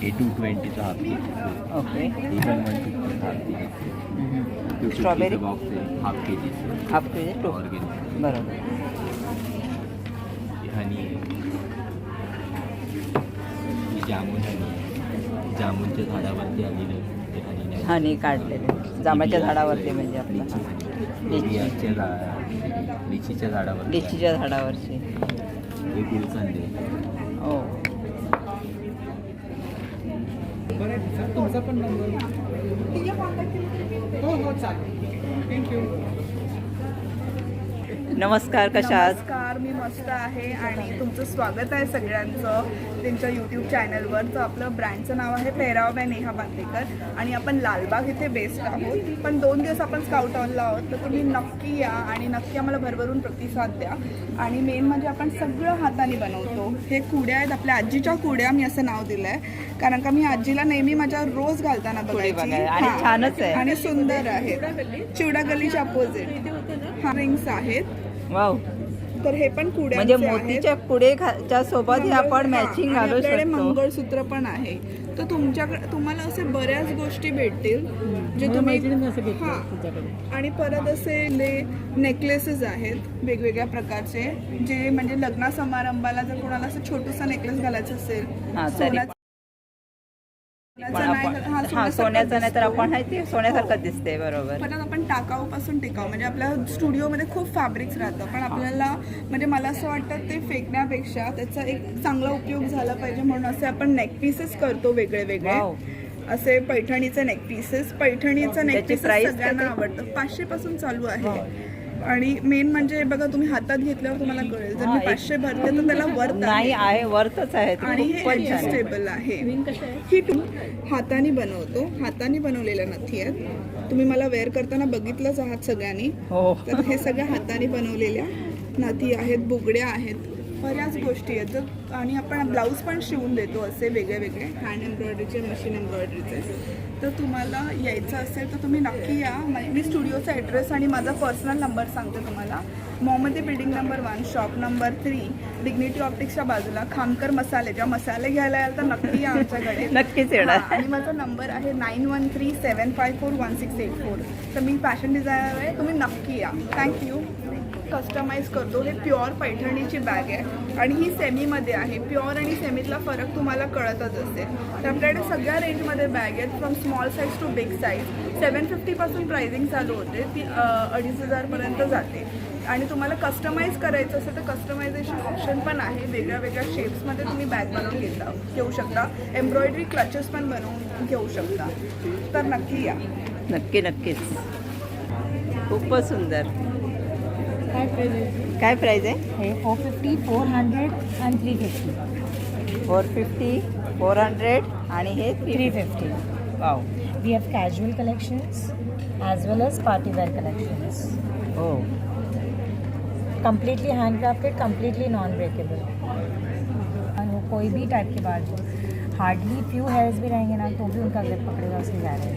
हे 220चं हाफ के जी, ओके. हे पण 150 हाफ के जी. स्ट्रॉबेरी बॉक्स आहे हाफ के जी, हाफ के जी 2 ऑर्गॅनिक. बरोबर. हनी आहे, ही जामून हनी आहे, जामूनच्या झाडावरती आलेलं ते हनी नाही. हनी काढलेले जांभळाच्या झाडावरती म्हणजे आपलं लिचीच्या झाडावर, लिचीच्या झाडावरची. हे गुलकंद आहे. हो तुमचा पण नंबर. हो हो चालेल, थँक्यू. नमस्कार, कशा आहात? नमस्कार, मी मस्त आहे आणि तुमचं स्वागत आहे सगळ्यांचं त्यांच्या यूट्यूब चॅनलवर. तर आपलं ब्रँडचं नाव आहे पेहराव बाय नेहा बांदेकर आणि आपण लालबाग इथे बेस्ड आहोत. पण 2 दिवस आपण स्काउट ऑनला आहोत, तर तुम्ही नक्की या आणि नक्की आम्हाला भरभरून प्रतिसाद द्या. आणि मेन म्हणजे आपण सगळं हाताने बनवतो. हे कुड्या आहेत, आपल्या आजीच्या कुड्या, मी असं नाव दिलं आहे कारण का मी आजीला नेहमी माझ्या रोज घालताना बघायची. आणि हां. छानच आहे आणि सुंदर आहेत. चिवडा गलीच्या अपोजिट हा रिंग्स आहेत. वाव. तर हे पण कुड्या म्हणजे मोतीच्या कुडेच्या सोबत हे आपण मॅचिंग घालू आपल्याकडे शकतो. मंगळसूत्र पण आहे. तर तुम्हाला असे बऱ्याच गोष्टी भेटतील जे तुम्ही हां. आणि परत असे नेकलेसेस आहेत वेगवेगळ्या प्रकारचे, जे म्हणजे लग्न समारंभाला जर कोणाला असं छोटूसा नेकलेस घालायचं असेल, हां, तरी सोन्याचं नाही तर आपण आहे ते सोन्यासारखं दिसते. बरोबर. परत आपण टाकाऊपासून टिकाऊ म्हणजे आपल्या स्टुडिओमध्ये खूप फॅब्रिक्स राहतं, पण आपल्याला म्हणजे मला असं वाटतं ते फेकण्यापेक्षा त्याचा एक चांगला उपयोग झाला पाहिजे म्हणून असे आपण नेक पीसेस करतो वेगळे वेगळे. असे पैठणीचे नेक पीसेस. पैठणीचं नेक पीसेस सगळ्यांना आवडतं. 500 पासून चालू आहे. आणि मेन म्हणजे बघा, तुम्ही हातात घेतल्यावर तुम्हाला कळेल जर मी 500 भरते तर त्याला वर्थ नाही आहे, वर्थच आहे. आणि हे ॲडजस्टेबल आहे. ही हाताने बनवतो, हाताने बनवलेल्या नथी आहेत. तुम्ही मला वेअर करताना बघितलंच आहात सगळ्यांनी. हो. तर हे सगळ्या हाताने बनवलेल्या नथी आहेत, बुगड्या आहेत, बऱ्याच गोष्टी आहेत. आणि आपण ब्लाऊज पण शिवून देतो असे वेगळे वेगळे हँड एम्ब्रॉयडरीचे, मशीन एम्ब्रॉयडरीचे. तर तुम्हाला यायचं असेल तर तुम्ही नक्की या. मी स्टुडिओचा ॲड्रेस आणि माझा पर्सनल नंबर सांगते तुम्हाला. Mohammadi building number 1, shop number 3, dignity ऑप्टिक्सच्या बाजूला, खामकर मसाले. ज्या मसाले घ्यायला याल तर नक्की या आमच्याकडे. नक्कीच येणार. आणि माझा नंबर आहे 9137541684. तर मी फॅशन डिझायनर आहे, तुम्ही नक्की या. थँक्यू. कस्टमाइज करतो. हे प्युअर पैठणीची बॅग आहे आणि ही सेमीमध्ये आहे. प्युअर आणि सेमीतला फरक तुम्हाला कळतच असेल. तर आपल्याकडे सगळ्या रेंजमध्ये बॅग आहेत, from small size to big size. 750 पासून प्राइसिंग चालू होते, ती 2500 जाते. आणि तुम्हाला कस्टमाइज करायचं असेल तर कस्टमायझेशन ऑप्शन पण आहे. वेगळ्या वेगळ्या शेप्समध्ये तुम्ही बॅग बनवून घेऊ शकता. एम्ब्रॉयडरी क्लचेस पण बनवून घेऊ शकता. तर नक्की या. नक्कीच. खूपच सुंदर. काय प्राइस आहे? हे 450, 400 and 350. 450, 400 आणि हे 350. Wow. We have casual collections as well as party wear collections. हो. Completely handcrafted, completely non-breakable. और वो कोई भी टाइप के बाल हो, हार्डली फ्यू हेयर्स भी रहेंगे ना तो भी उनका ग्रिप पकड़ेगा, उससे ज़्यादा है.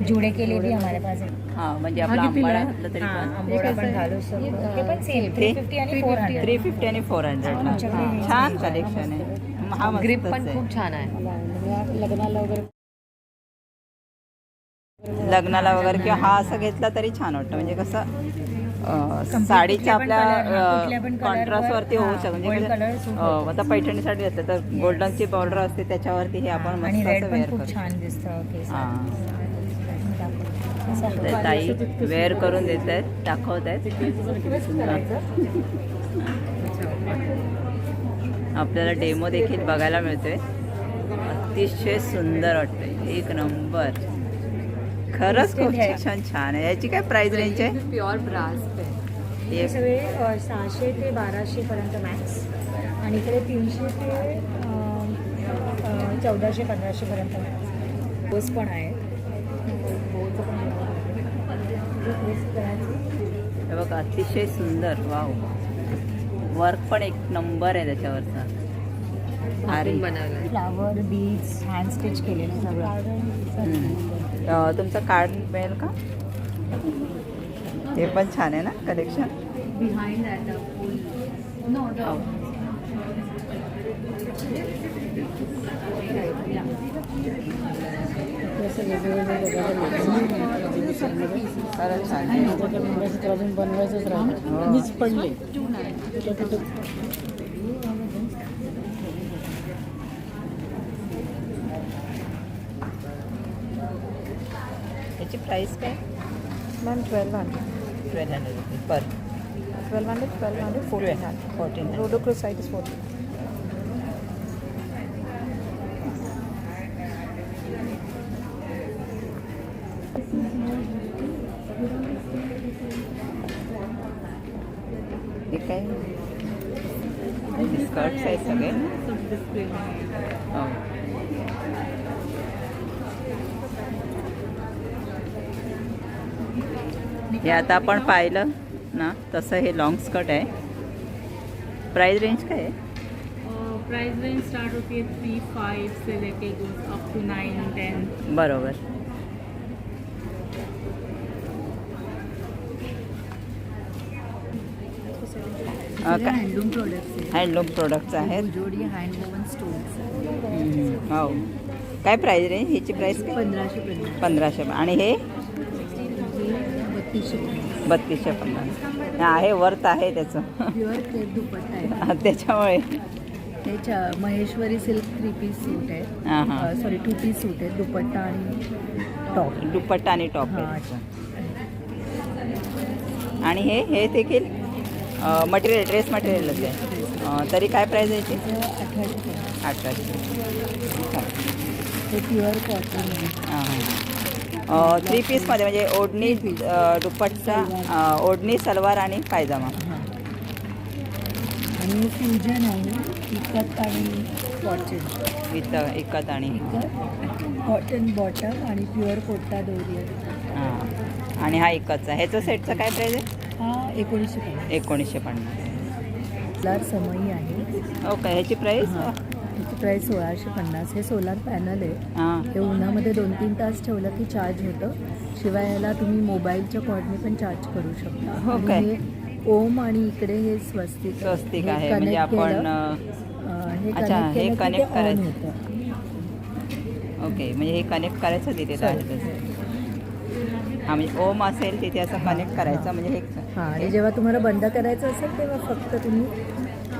जूड़े के लिए भी हमारे पास है. हां, म्हणजे आपला आंबाडा घातलं तरी पण अंबोडा पण घालू शकतो. ते पण सेम 350 आणि 400. 350 आणि 400. आमच्याकडे छान कलेक्शन आहे. हा ग्रिप पण खूप छान आहे. लग्नाला वगैरे किंवा हा असं घेतला तरी छान वाटतं. म्हणजे कसं साडीच्या आपल्या कॉन्ट्रास्टवरती होऊ शकतं. म्हणजे आता पैठणीसाठी घेतलं तर गोल्डनची बॉर्डर असते त्याच्यावरती हे आपण आणि मस्त रेड असं पण वेअर खूप करतो. छान दिसतं. हां, तर ताई वेअर करून देत आहेत, दाखवत आहेत. आपल्याला डेमो देखील बघायला मिळतोय. अतिशय सुंदर वाटतंय, एक नंबर. खरंच खूप छान छान आहे. याची काय प्राइस रेंज आहे? प्युअर ब्रास हे सगळे 600 ते 1200 पर्यंत मॅक्स आणि इकडे 300 ते 1400-1500 पर्यंत मॅक्स. बोस पण आहे. हे बघा अतिशय सुंदर. वाव, वर्क पण एक नंबर आहे त्याच्यावरचा. अरे फ्लावर बीड्स हँड स्टिच केलेलं सगळं. तुमचं कार्ड मिळेल का? हे पण छान आहे ना कलेक्शन. बिहाइंड दॅट खरंच छान आहे. अजून बनवायचंच राहतं. मीच पडले. याची प्राइस काय? Ma'am 1200 1200 rupees per. 1200 1400 रोडोक्रोसाइट इज 14. हे काय स्कर्ट्स आहेत सगळे. हो. हे आता आपण पाहिलं ना तसं हे लॉंग स्कर्ट आहे. प्राइस रेंज काय आहे? प्राइस रेंज स्टार्ट होती है 3-5 से लेके गोes अप टू 9-10. बरोबर. हँडलूम प्रोडक्ट्स हँडलूम प्रोडक्ट्स आहेत. जोडी हँड वोवन स्टोन्स हो. काय प्राइस रेंज? ह्याची प्राइस काय? 1500 1500. आणि हे 3200 3250 आहे. वर्थ आहे त्याचं. प्युअर क्रेप दुपट्टा आहे. त्याच्यामुळे हे महेश्वरी सिल्क 3 पीस सूट हां हां. आहे. सॉरी 2 पीस सूट आहे. दुपट्टा आणि टॉप. दुपट्टा आणि टॉप हां. आहे. आणि हे देखील मटेरियल, ड्रेस मटेरियलच आहे. तरी काय प्राईज आहे याची? 1800. हे प्युअर कॉटन आहे. हां हां. 3 पीसमध्ये म्हणजे ओढणी, दुपट्टा, ओढणी, सलवार आणि पायजामा. आणि फ्युजन आहे. इकत आणि कॉटन. इकत आणि कॉटन बॉटम आणि प्युअर कोटा दोरी आहे. हां. आणि हा इकतचा. ह्याचं सेटचं काय प्राईज आहे? हा 1950. 1950. सोलार समई आहे. ओके. ह्याची प्राईस? त्याची प्राईस 1650. हे सोलार पॅनल आहे. हां. हे उन्हामध्ये 2-3 तास ठेवलं की चार्ज होतं. शिवाय याला तुम्ही मोबाईलच्या कॉर्डने पण चार्ज करू शकता. हो आणि काय? हे ओम आणि इकडे हे स्वस्तिक स्वस्तिक हे आहे. म्हणजे connect आपण केलं, हे अच्छा, connect हे केलं की connect ते on करायचं. होतं. ओके. म्हणजे हे कनेक्ट करायचं तिथे आहे तसं. हां, म्हणजे ओम असेल तिथे असं कनेक्ट करायचं. म्हणजे हे हां, आणि जेव्हा तुम्हाला बंद करायचं असेल तेव्हा फक्त तुम्ही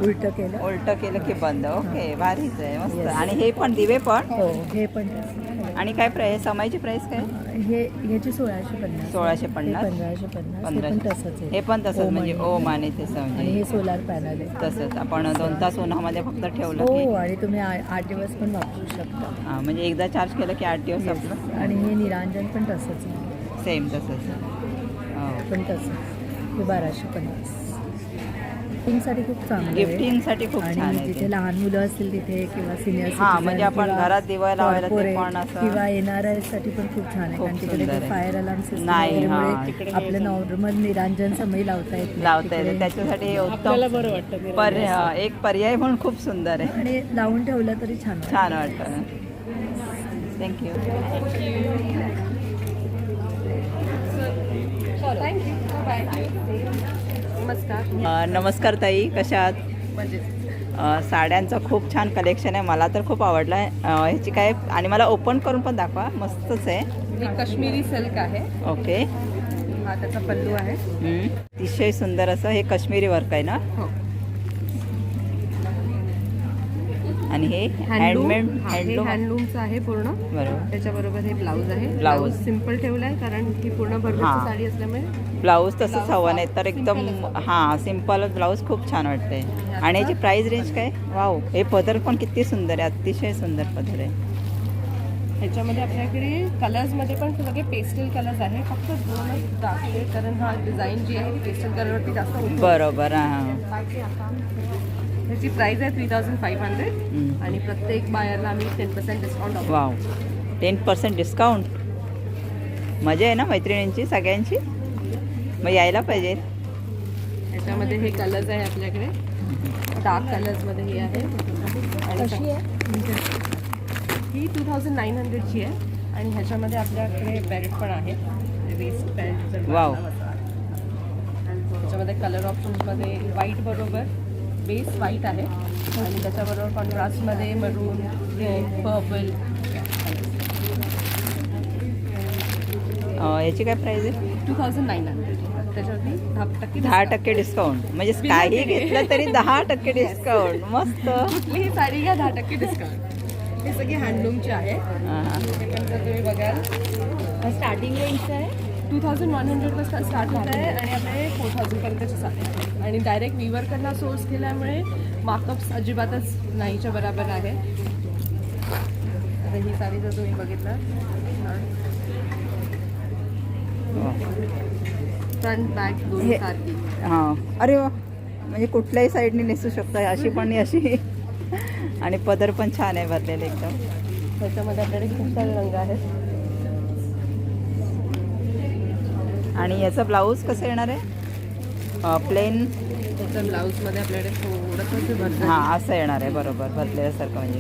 उलटं केलं. उलटं केलं की बंद. ओके. भारीच आहे. मस्त. Yes. आणि हे पण दिवे पण. हो, हे पण. आणि काय प्राईस? समाईची प्राईस काय? हे ह्याची 1650. 1650. 1550. हे पण तसंच आहे. हे पण तसंच ओम म्हणजे आणि- ओम आणि ते आणि म्हणजे हे सोलार पॅनल आहे. तसंच आपण 2 तास उन्हामध्ये फक्त ठेवलं की हो, आणि तुम्ही 8 दिवस पण वापरू शकता. हां, म्हणजे एकदा चार्ज केलं की 8 दिवस आपलं आणि हे निरांजन पण तसंच आहे. सेम तसंच. हो. पण तसंच. हे 1250. गिफ्टिंगसाठी खूप चांगलं आहे. गिफ्टिंगसाठी खूप छान आणि आहे ते. जिथे लहान मुलं असतील तिथे किंवा सिनियर हां, म्हणजे आपण घरात दिवा लावायला ते पण असं किंवा येणाऱ्यासाठी पण खूप छान आहे. खूप कारण तिकडे सुंदर ते आहे. फायर अलार्म सिस्टम नाही, हां, तिकडे आपलं नॉर्मल निरांजन समय लावता येत नाही. लावता येते. तिकडे- त्याच्यासाठी हे आपल्याला उत्तम बरं वाटतं. एक पर्याय म्हणून खूप सुंदर आहे. आणि लावून ठेवलं तरी छान वाटतं. छान वाटतं. थँक्यू. नमस्कार ताई, कशा आहात? साड्यांचं खूप छान कलेक्शन आहे. मला तर खूप आवडलं आहे. ह्याची काय, आणि मला ओपन करून पण दाखवा. मस्तच आहे. ही काश्मीरी सिल्क आहे. ओके. हा त्याचा पल्लू आहे. अतिशय सुंदर असं हे काश्मीरी वर्क आहे ना? हो. आणि हे हँडलूम हँडलूम हँडलूमचं आहे पूर्ण. बरोबर. त्याच्याबरोबर हे ब्लाऊज आहे. ब्लाऊज. ब्लाऊज सिम्पल ठेवला आहे कारण ही पूर्ण भरपूर हां. साडी असल्यामुळे. ब्लाऊज तसंच हवं नाही तर एकदम हां सिम्पल ब्लाऊज खूप छान वाटते. आणि याची प्राईस रेंज काय? वाव, हे पदर पण किती सुंदर आहे, अतिशय सुंदर पदर आहे. ह्याच्यामध्ये आपल्याकडे कलर्समध्ये पण सगळे पेस्टल कलर्स आहे. फक्त दोनच दाखले कारण हा डिझाईन जी आहे ती पेस्टल कलरवरती जास्त होती. बरोबर हां. ह्याची प्राईस आहे 3500 आणि प्रत्येक बायरला आम्ही 10% डिस्काउंट ऑफर. Wow, 10% discount. मजा आहे ना मैत्रिणींची सगळ्यांची, मग यायला पाहिजे. ह्याच्यामध्ये हे कलर्स आहे आपल्याकडे. डार्क कलर्समध्ये हे आहे. आणि ही 2900ची आहे. आणि ह्याच्यामध्ये आपल्याकडे बेल्ट पण आहे, वेस्ट पॅन्ट. वाव. ह्याच्यामध्ये कलर ऑप्शन्समध्ये व्हाईट बरोबर बेस व्हाईट आहे आणि त्याच्याबरोबर कॉन्ट्रास्टमध्ये मरून, रेड, पर्पल. याची काय प्राईस आहे? 2900. त्याच्यावरती 10% डिस्काउंट. म्हणजे काही घेतलं तरी 10% डिस्काउंट. मस्त. कुठलीही साडी घ्या 10% डिस्काउंट. हे सगळे हँडलूमचे आहे. हां. हे पण जर तुम्ही बघाल स्टार्टिंग रेंजचं आहे 2100 पासून स्टार्ट होत आहे आणि आपल्याकडे 4000 पर्यंतची साडी आहे. आणि डायरेक्ट विवर करणं सोर्स केल्यामुळे मार्कअप्स अजिबातच नाहीच्या बरोबर आहे. आता ही साडी जर तुम्ही बघितलं फ्रंट बॅक दोन्ही सारखी. हां. अरे वा, म्हणजे कुठल्याही साईडने नेसू शकता, अशी पण अशी. आणि पदर पण छान आहे भरलेले एकदम. त्याच्यामध्ये आपल्याकडे खूप सारे रंग आहेत. आणि याचं ब्लाऊज कसं येणार आहे? प्लेन. त्याच्या ब्लाऊजमध्ये आपल्याकडे थोडंसं भरलं. हां असं येणार आहे बरोबर, भरलेल्यासारखं. म्हणजे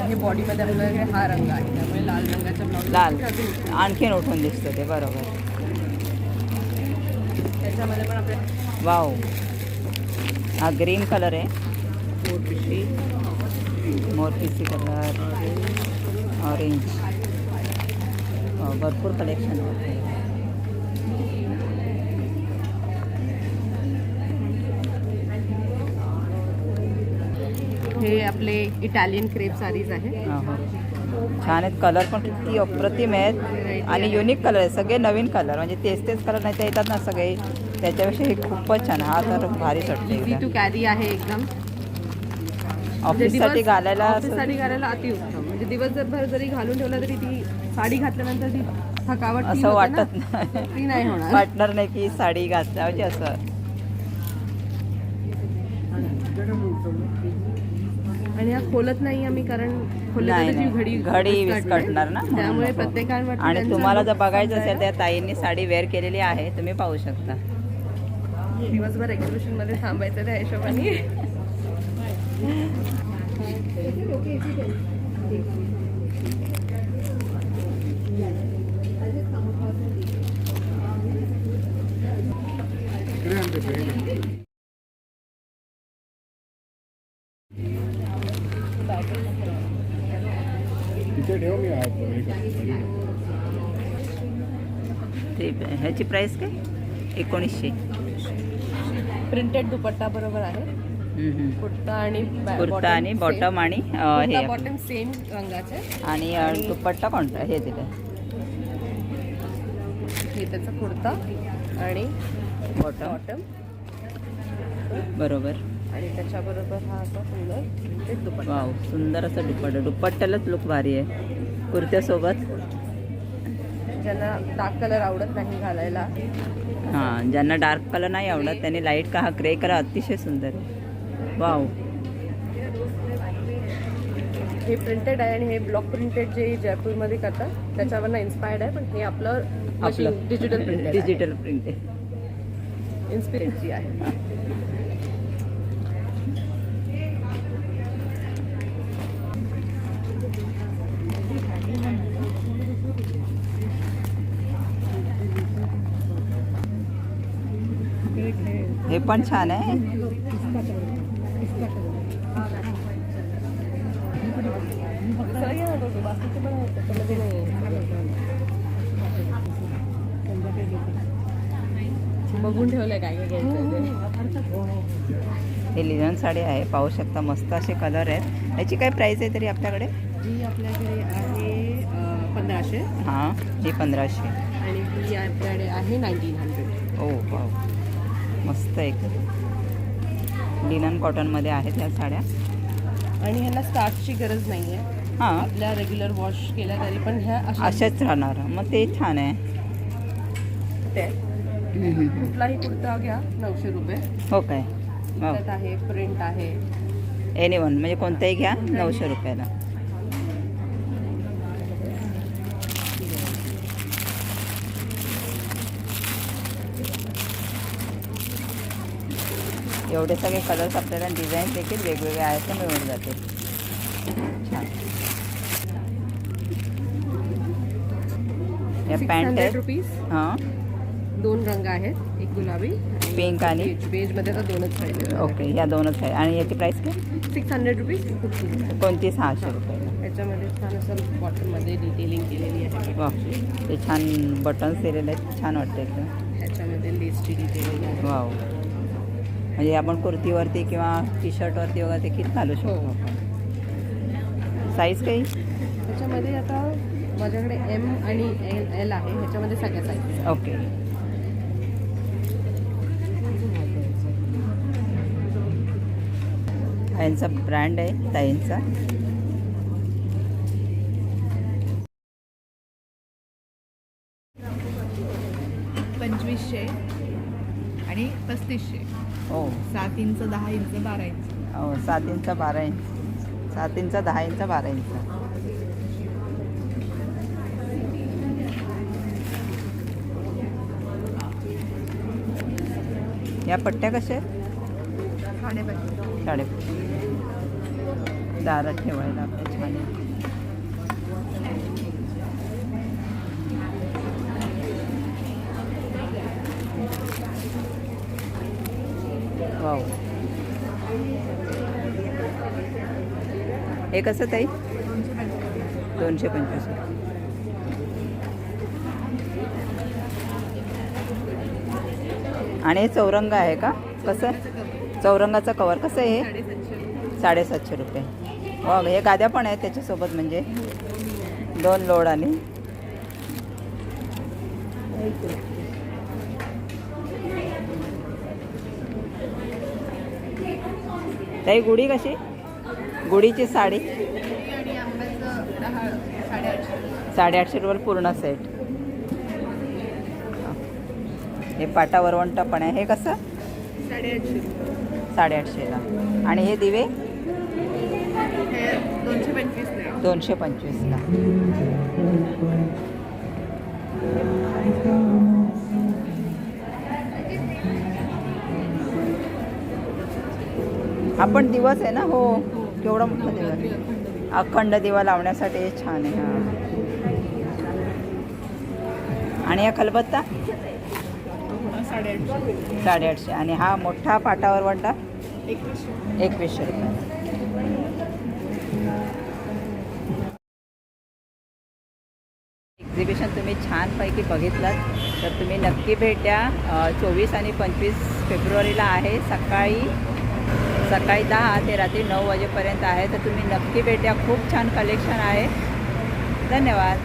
हे बॉडीमध्ये आपल्याकडे हा रंग आहे त्यामुळे लाल रंगाच्या ब्लाऊज लाल आणखीन उठून दिसतं ते. बरोबर. त्याच्यामध्ये पण आपल्याला वाव, हा ग्रीन कलर आहे. मोरपिसी कलर, ऑरेंज. भरपूर कलेक्शन आहे. हे आपले इटालियन क्रेप साडीज आहे. छान आहेत. कलर पण किती अप्रतिम आहेत आणि युनिक कलर आहेत. सगळे नवीन कलर, म्हणजे तेच कलर नाही ते येतात ना सगळे, त्याच्यापेक्षा हे खूपच छान. हा तर भारीच इझी वाटते. टू कॅरी आहे एकदम. ऑफिससाठी घालायला ऑफिससाठी घालायला अतिउत्तम. म्हणजे दिवसभर जरी घालून ठेवलं तरी ती साडी घातल्यानंतर ती थकावट असं वाटत नाही. ती नाही होणार. वाटणार नाही की साडी घातल्या म्हणजे असं. आणि हा खोलत नाही आम्ही कारण नाही घडी विस्कटणार ना, त्यामुळे प्रत्येकावर. आणि तुम्हाला जर बघायचं असेल त्या ताईंनी साडी वेअर केलेली आहे, तुम्ही पाहू शकता. दिवसभर एक्झिबिशन मध्ये थांबायचं त्या हिशोबाने. ते ह्याची प्राइस काय? 1900. प्रिंटेड दुपट्टा बरोबर आहे. कुर्ता आणि कुर्ता आणि बॉटम आणि हे बॉटम सेम रंगाचे आणि दुपट्टा कोणता हे दिलं. हे त्याचा कुर्ता आणि बॉटम बरोबर. आणि त्याच्याबरोबर हा असा सुंदर प्रिंटेड दुपट्टा. वाव, सुंदर असं दुपट्टा. दुपट्ट्यालाच लुक भारी आहे कुर्त्यासोबत. ज्यांना डार्क कलर आवडत नाही घालायला, हां ज्यांना डार्क कलर नाही आवडत त्यांनी लाईट का हा ग्रे कलर अतिशय सुंदर आहे. वाव, हे प्रिंटेड आहे आणि हे ब्लॉक प्रिंटेड जे जयपूरमध्ये करतात त्याच्यावरनं इन्स्पायर्ड आहे. पण हे आपलं डिजिटल प्रिंटेड डिजिटल प्रिंट आहे. इन्स्पिरेटची आहे. हे पण छान आहे. बघून ठेवलंय काय काय घ्यायचं. हे लिनन साडी आहे, पाहू शकता मस्त असे कलर आहेत. याची काय प्राईस आहे तरी आपल्याकडे? ही आपल्याकडे आहे 1500 हां, ही 1500. आणि ही आपल्याकडे आहे 1900. ओ वाव, मस्त एक लिनन कॉटनमध्ये आहेत ह्या साड्या. आणि ह्यांना स्टार्चची गरज नाही आहे. हां, आपल्या रेग्युलर वॉश केल्या तरी पण ह्या अशाच राहणार. मग ते छान आहे. कुठलाही कुर्ता घ्या 900 रुपये. हो काय? वाव, त्यात आहे प्रिंट आहे. एनीवन म्हणजे कोणताही घ्या 900 रुपयाला. एवढे सगळे कलर्स आपल्याला डिझाईन देखील वेगवेगळे आहेत ते मिळून जाते. छान. या पॅन्ट 600 आहेत. रुपीज. हां, 2 रंग आहेत, एक गुलाबी पिंक आणि बेजमध्ये तर 2च पाहिजे. ओके, या 2च आहे. आणि याची प्राईस काय? 600 रुपीज. कोणती? 600 रुपयाला. याच्यामध्ये छान असं कॉटनमध्ये डिटेलिंग केलेली आहे. वा, ते छान बटन्स दिलेले आहेत, छान वाटतं एकदम. ह्याच्यामध्ये लेसची डिटेलिंग आहे. वाव, म्हणजे आपण कुर्तीवरती किंवा टी शर्टवरती वगैरे देखील घालू शकतो आपण. साईज काही? त्याच्यामध्ये आता माझ्याकडे M आणि L आहे. ह्याच्यामध्ये सगळ्या साईज. ओके. यांचा ब्रँड आहे ताईंचा. $2500 आणि 3500. हो 7 इंच, 10 इंच, 12 इंच. हो, 7 inch 12 inch, 7 inch 10 inch 12 inch. या पट्ट्या कशा आहेत? 5.5. दारात ठेवायला आपल्या छान आहे. वाव, हे कसं ताई? 225. आणि हे चौरंग आहे का? कसं? चौरंगाचा कवर कसं आहे हे? 750 रुपये. वा, हे गाद्या पण आहेत त्याच्यासोबत, म्हणजे 2 लोड. आणि ताई गुढी कशी? गुढीची साडी 850 रुपये पूर्ण सेट. हे पाटा वरवंटा पण आहे. हे कसं? 850ला. आणि हे दिवे 225ला. हा पण दिवस आहे ना? हो, केवढा मोठा दिवस. अखंड दिवा लावण्यासाठी हे छान आहे. हां. आणि या खलबत्ता 850. आणि हा मोठा पाटावर वंटा 2100 रुपये. एक्झिबिशन तुम्ही छानपैकी बघितलात तर तुम्ही नक्की भेट द्या. 24 आणि 25 फेब्रुवारीला आहे. सकाळी 10 ते रात्री 9 वाजेपर्यंत आहे. तर तुम्ही नक्की भेट द्या. खूप छान कलेक्शन आहे. धन्यवाद.